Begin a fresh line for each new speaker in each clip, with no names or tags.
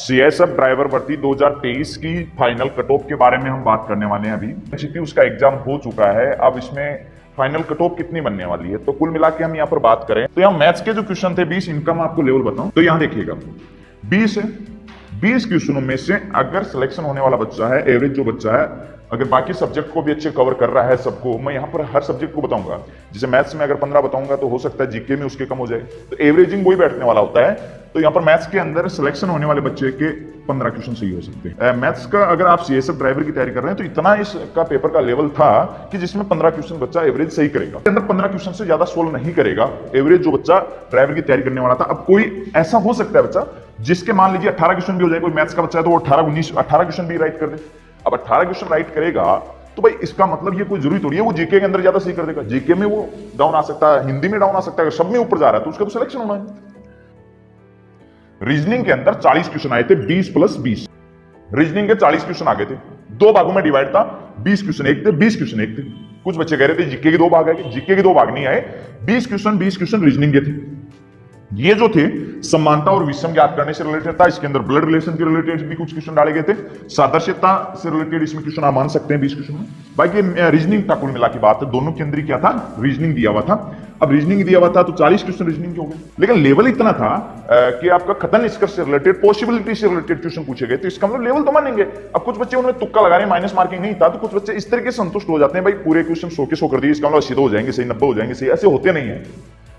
CSF driver भर्ती 2023 की final cut off के बारे में हम बात करने वाले हैं। अभी एमसीक्यू उसका एग्जाम हो चुका है, अब इसमें फाइनल कट ऑफ कितनी बनने वाली है। तो कुल मिला के हम यहाँ पर बात करें तो यहाँ मैथ्स के जो क्वेश्चन थे 20, इनका मैं आपको लेवल बताऊं तो यहाँ देखिएगा 20 क्वेश्चनों में से अगर सिलेक्शन होने वाला बच्चा है, एवरेज जो बच्चा है, अगर बाकी सब्जेक्ट को भी अच्छे कवर कर रहा है सबको, मैं यहाँ पर हर सब्जेक्ट को बताऊंगा। जैसे मैथ्स में अगर 15 बताऊंगा तो हो सकता है जीके में उसके कम हो जाए, तो एवरेजिंग वही बैठने वाला होता है। तो यहाँ पर मैथ्स के अंदर सिलेक्शन होने वाले बच्चे के 15 क्वेश्चन सही हो सकते हैं। मैथ्स का अगर आप सीएसएफ ड्राइवर की तैयारी कर रहे हैं तो इतना इसका पेपर का लेवल था कि जिसमें 15 क्वेश्चन बच्चा एवरेज सही करेगा, अंदर 15 क्वेश्चन से ज्यादा सोल्व नहीं करेगा एवरेज जो बच्चा ड्राइवर की तैयारी करने वाला था। अब कोई ऐसा हो सकता है बच्चा जिसके मान लीजिए 18 क्वेश्चन भी हो जाए, कोई मैथ्स का बच्चा है तो वो 18 क्वेश्चन भी राइट कर दे। अब 18 क्वेश्चन राइट करेगा तो भाई इसका मतलब ये कोई जरूरी थोड़ी है वो जीके के अंदर ज्यादा सही कर देगा। जीके में वो डाउन आ सकता है, हिंदी में डाउन आ सकता है, सब में ऊपर जा रहा है तो उसका तो सिलेक्शन होना है। रीजनिंग के अंदर 40 क्वेश्चन आए थे, 20 प्लस 20। रीजनिंग के 40 क्वेश्चन आ गए थे, दो भागों में डिवाइड था, 20 क्वेश्चन एक थे, 20 क्वेश्चन एक थे। कुछ बच्चे कह रहे थे जीके के दो भाग आए, जीके के दो भाग नहीं आए, 20 क्वेश्चन रीजनिंग के थे। ये जो थे समानता और विषम ज्ञात करने से रिलेटेड था, इसके अंदर ब्लड रिलेशन के रिलेटेड भी कुछ क्वेश्चन डाले गए थे, सादृश्यता से रिलेटेड इसमें क्वेश्चन आप मान सकते हैं 20 क्वेश्चन में। बाकी रीजनिंग का कुल मिला की बात है, दोनों के अंदर क्या था, रीजनिंग दिया हुआ था। अब रीजनिंग दिया हुआ था तो 40 क्वेश्चन रीजनिंग के हो गए, लेकिन लेवल इतना था कि आपका कथन निष्कर्ष से रिलेटेड, पॉसिबिलिटी से रिलेटेड क्वेश्चन पूछे गए, तो इसका मतलब लेवल तो मानेंगे। अब कुछ बच्चे उन्होंने तुक्का लगा रहे, माइनस मार्किंग नहीं था, तो कुछ बच्चे इस तरीके से संतुष्ट हो जाते हैं, भाई पूरे क्वेश्चन 100 के 100 कर दिए, इसका मतलब 80 तो हो जाएंगे सही, 90 हो जाएंगे सही। ऐसे होते नहीं है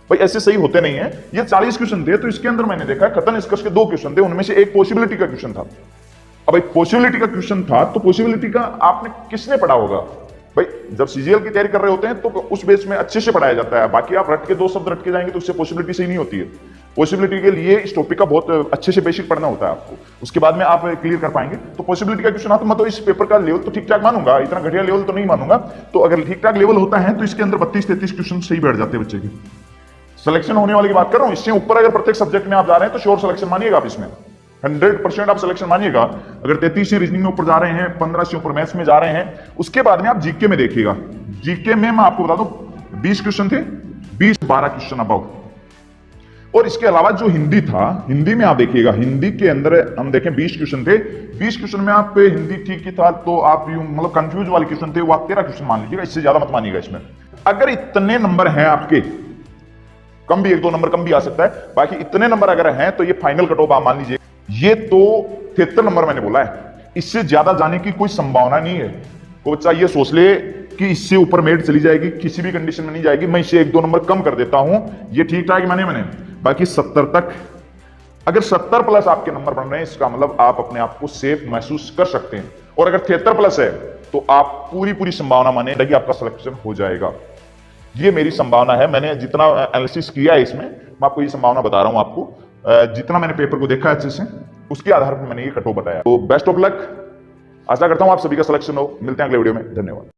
भाई, ऐसे सही होते नहीं है। ये 40 क्वेश्चन थे तो इसके अंदर मैंने देखा कथन निष्कर्ष के 2 क्वेश्चन थे, उनमें से एक पॉसिबिलिटी का क्वेश्चन था। अब एक पॉसिबिलिटी का क्वेश्चन था तो पॉसिबिलिटी का आपने किसने पढ़ा होगा भाई, जब सीजीएल की तैयारी कर रहे होते हैं तो उस बेस में अच्छे से पढ़ाया जाता है। बाकी आप रट के 2 शब्द रट के जाएंगे तो उससे पॉसिबिलिटी सही नहीं होती है। पॉसिबिलिटी के लिए इस टॉपिक का बहुत अच्छे से बेसिक पढ़ना होता है आपको, उसके बाद में आप क्लियर कर पाएंगे। तो पॉसिबिलिटी का क्वेश्चन आता तो मैं तो इस पेपर का लेवल तो ठीक ठाक मानूंगा, इतना घटिया लेवल तो नहीं मानूंगा। तो अगर ठीक ठाक लेवल होता है तो इसके अंदर 32-33 क्वेश्चन सही बैठ जाते हैं बच्चे के। सिलेक्शन होने वाली की बात कर रहा हूं, इससे ऊपर अगर प्रत्येक सब्जेक्ट में आप जा रहे हैं तो श्योर सिलेक्शन मानिएगा आप, इसमें 100% आप सिलेक्शन मानिएगा। अगर 33 से रीजनिंग में ऊपर जा रहे हैं, 15 से ऊपर मैथ्स में जा रहे हैं, उसके बाद में आप जीके में देखिएगा। जीके में मैं आपको बता दूं 20 क्वेश्चन थे, 20-12 क्वेश्चन अबाउ। और इसके अलावा जो हिंदी था, हिंदी में आप देखिएगा, हिंदी के अंदर हम देखें 20 क्वेश्चन थे, 20 क्वेश्चन में आप हिंदी ठीक ही था तो आप यूं मतलब कंफ्यूज वाले क्वेश्चन थे वो आप 13 क्वेश्चन मान लीजिएगा, इससे ज्यादा मत मानिएगा इसमें। अगर इतने नंबर हैं आपके, कम भी 1-2 नंबर कम भी आ सकता है, बाकी इतने नंबर अगर हैं तो ये फाइनल कट ऑफ आप मान लीजिए। ये तो 73 नंबर मैंने बोला है, इससे ज्यादा जाने की कोई संभावना नहीं है। कोई बच्चा ये सोच ले कि इससे ऊपर मेरिट चली जाएगी, किसी भी कंडीशन में नहीं जाएगी, मैं इसे 1-2 नंबर कम कर देता हूं, ये ठीक ठाक मैंने बाकी 70 तक, अगर 70 प्लस आपके नंबर बन रहे हैं इसका मतलब आप अपने आप को सेफ महसूस कर सकते हैं। और अगर 73 प्लस है तो आप पूरी संभावना माने कि आपका सिलेक्शन हो जाएगा। ये मेरी संभावना है, मैंने जितना एनालिसिस किया है इसमें, मैं आपको ये संभावना बता रहा हूं आपको, जितना मैंने पेपर को देखा अच्छे से उसके आधार पर मैंने ये कट ऑफ बताया। तो बेस्ट ऑफ लक, आशा करता हूं आप सभी का सिलेक्शन हो। मिलते हैं अगले वीडियो में, धन्यवाद।